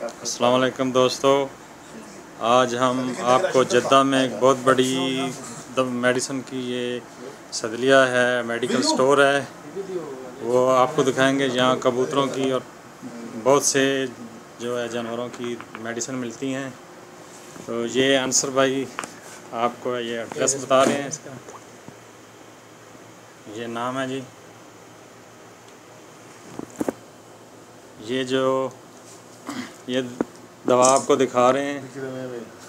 अस्सलाम वालेकुम दोस्तों, आज हम आपको जद्दा में एक बहुत बड़ी मेडिसिन की ये सदलिया है, मेडिकल स्टोर है, वो आपको दिखाएंगे। यहाँ कबूतरों की और बहुत से जो है जानवरों की मेडिसिन मिलती हैं। तो ये अंसर भाई आपको ये एड्रेस बता रहे हैं इसका। ये नाम है जी। ये दवा आपको दिखा रहे हैं।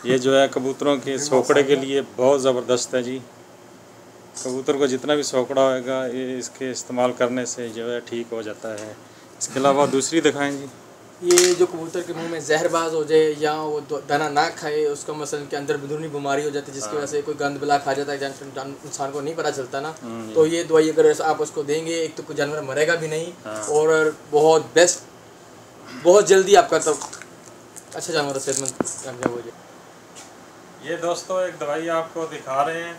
ये जो है कबूतरों के सोकड़े के लिए बहुत ज़बरदस्त है जी। कबूतर को जितना भी सोकड़ा होएगा ये इसके इस्तेमाल करने से जो है ठीक हो जाता है। इसके अलावा दूसरी दिखाएं जी। ये जो कबूतर के मुंह में जहरबाज हो जाए या वो दाना ना खाए, उसका मसलन के अंदर अंदरूनी बीमारी हो जाती है जिसकी वजह से कोई गंद बला खा जाता है, इंसान को नहीं पता चलता ना। तो ये दवाई अगर आप उसको देंगे, एक तो कोई जानवर मरेगा भी नहीं और बहुत बेस्ट, बहुत जल्दी आपका तो अच्छा जानवर सेहतमंद कामयाब हो जाए। ये दोस्तों एक दवाई आपको दिखा रहे हैं।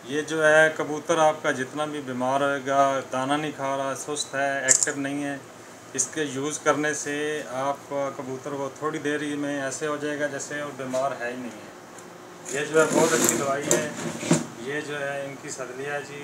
ये जो है कबूतर आपका जितना भी बीमार होएगा, दाना नहीं खा रहा, सुस्त है, एक्टिव नहीं है, इसके यूज़ करने से आपका कबूतर वो थोड़ी देर ही में ऐसे हो जाएगा जैसे वो बीमार है ही नहीं है। ये जो है बहुत अच्छी दवाई है। ये जो है इनकी सदलिया जी,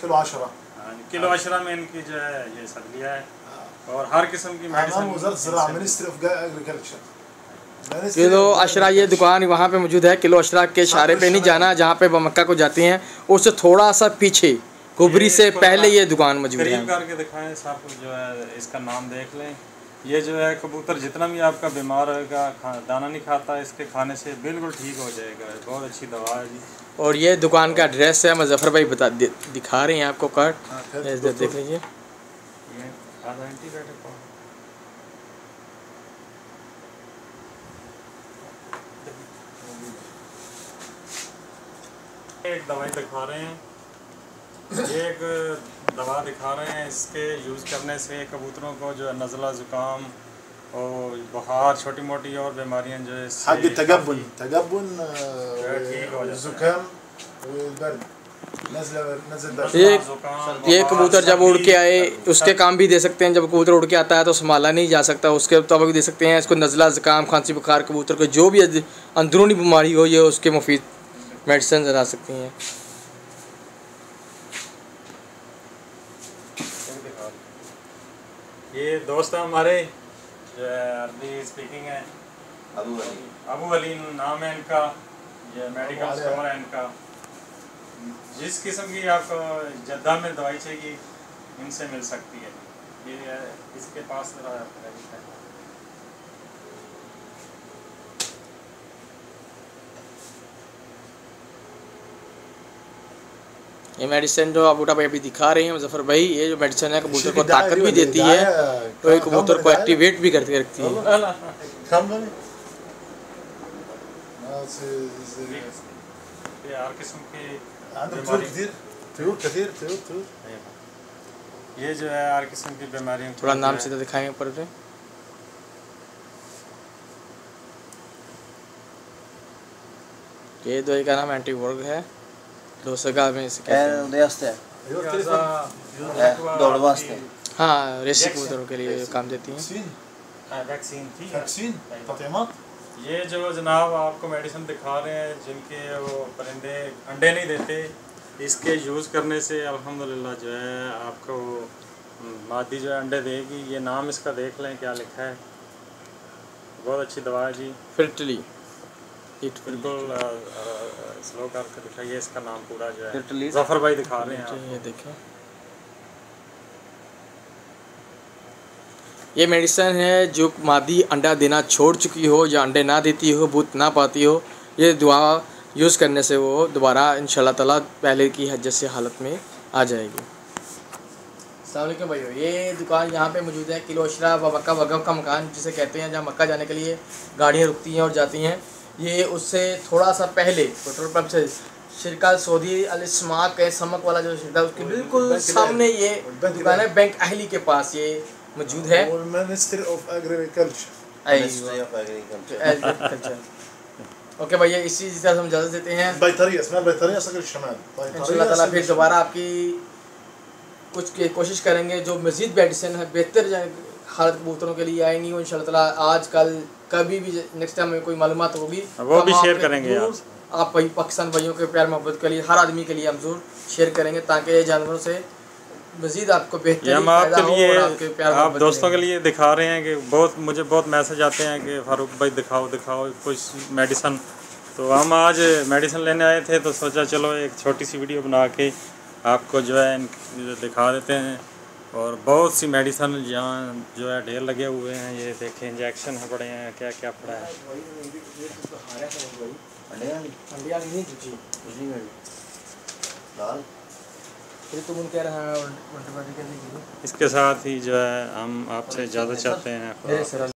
किलो 10। किलो 10 में इनकी जो है ये सदलिया है और हर किस्म की मेडिसिन। किलो अशरा ये दुकान वहाँ पे मौजूद है। किलो अशरा के इशारे पे नहीं जाना, जहाँ पे मक्का को जाती हैं उससे थोड़ा सा पीछे कुबरी से पहले ये दुकान मौजूद है। करीब करके दिखाएं साहब, जो है इसका नाम देख लें। ये जो है कबूतर जितना भी आपका बीमार होगा, दाना नहीं खाता, इसके खाने से बिल्कुल ठीक हो जाएगा। बहुत अच्छी दवा है जी। और ये दुकान का एड्रेस है, मुजफ्फर भाई दिखा रहे हैं आपको कार्ड, देख लीजिए। एक दवाई दिखा रहे हैं, ये एक दवा दिखा रहे हैं। इसके यूज़ करने से कबूतरों को जो है नज़ला, ज़ुकाम और बुखार, छोटी मोटी और बीमारियां जो है ये कबूतर जब उड़ के आए उसके काम भी दे सकते हैं। जब कबूतर उड़ के आता है तो संभाला नहीं जा सकता, उसके तब भी दे सकते हैं। इसको नज़ला, ज़ुकाम, खांसी, बुखार, कबूतर को जो भी अंदरूनी बीमारी हो, ये उसके मुफीद मेडिसिन ला सकती हैं। ये दोस्त है हमारे जो है अरबी स्पीकिंग है, अबू अली नाम है इनका। ये मेडिकल स्टोर है इनका। जिस किस्म की आपको जद्दा में दवाई चाहिए इनसे मिल सकती है। ये इसके पास ये मेडिसिन जो अबूटा भाई अभी दिखा रहे हैं मुजफ्फर भाई, ये जो मेडिसिन है कबूतर को ताकत भी देती है और ये कबूतर को एक्टिवेट भी करके रखती है। हर किस्म की ये जो है हर किस्म की बीमारियों। थोड़ा नाम सीधा दिखाएंगे ऊपर से। ये दवाई का नाम एंटी वर्ग है। दोस्तगा में इसे कहते हैं। हाँ, रेसी कबूतरों के लिए काम देती हैं। ये जो जनाब आपको मेडिसिन दिखा रहे हैं, जिनके वो परिंदे अंडे नहीं देते, इसके यूज़ करने से अल्हम्दुलिल्लाह जो है आपको मादी जो है अंडे देगी। ये नाम इसका देख लें क्या लिखा है। बहुत अच्छी दवा है जी। फर्टिली बिल्कुल स्लो करके दिखाइए। इसका नाम पूरा जो है जफर भाई दिखा रहे हैं। ये देखें, ये मेडिसिन है जो मादी अंडा देना छोड़ चुकी हो या अंडे ना देती हो, बूथ ना पाती हो, ये दवा यूज़ करने से वो दोबारा इंशाल्लाह ताला पहले की जैसे हालत में आ जाएगी। अस्सलाम वालेकुम भाइयों, ये दुकान यहाँ पे मौजूद है। किलो अशरा व मक्का वगफ का मकान जिसे कहते हैं, जहाँ मक्का जाने के लिए गाड़ियाँ रुकती हैं और जाती हैं। ये उससे थोड़ा सा पहले पेट्रोल पंप से शिरका सऊदी अल इस्माक के समक वाला जो शिरका, उसके बिल्कुल सामने ये दुकान है। बैंक अहली के पास ये मौजूद है। ओके भैया, इसी तरह हम इजाज़त देते हैं। इंशाल्लाह ताला फिर दोबारा आपकी कुछ कोशिश करेंगे जो मज़ीद मेडिसिन है, बेहतर हालत कबूतरों के लिए आएंगी वो इंशाल्लाह ताला आज कल कभी भी नेक्स्ट टाइम में कोई मालूमात होगी वो भी शेयर करेंगे आप भाई पाकिस्तान भाइयों के प्यार मोहब्बत के लिए हर आदमी के लिए हम जरूर शेयर करेंगे ताकि ये जानवरों से मज़ीद आपको बेहतर हम आपके लिए आप दोस्तों के लिए दिखा रहे हैं कि मुझे बहुत मैसेज आते हैं कि फारूक भाई दिखाओ कुछ मेडिसन। तो हम आज मेडिसिन लेने आए थे तो सोचा चलो एक छोटी सी वीडियो बना के आपको जो है दिखा देते हैं। और बहुत सी मेडिसिन यहाँ जो है ढेर लगे हुए हैं, ये देखें इंजेक्शन है पड़े हैं, क्या क्या पड़ा है। इसके साथ ही जो है हम आपसे इजाज़त चाहते हैं।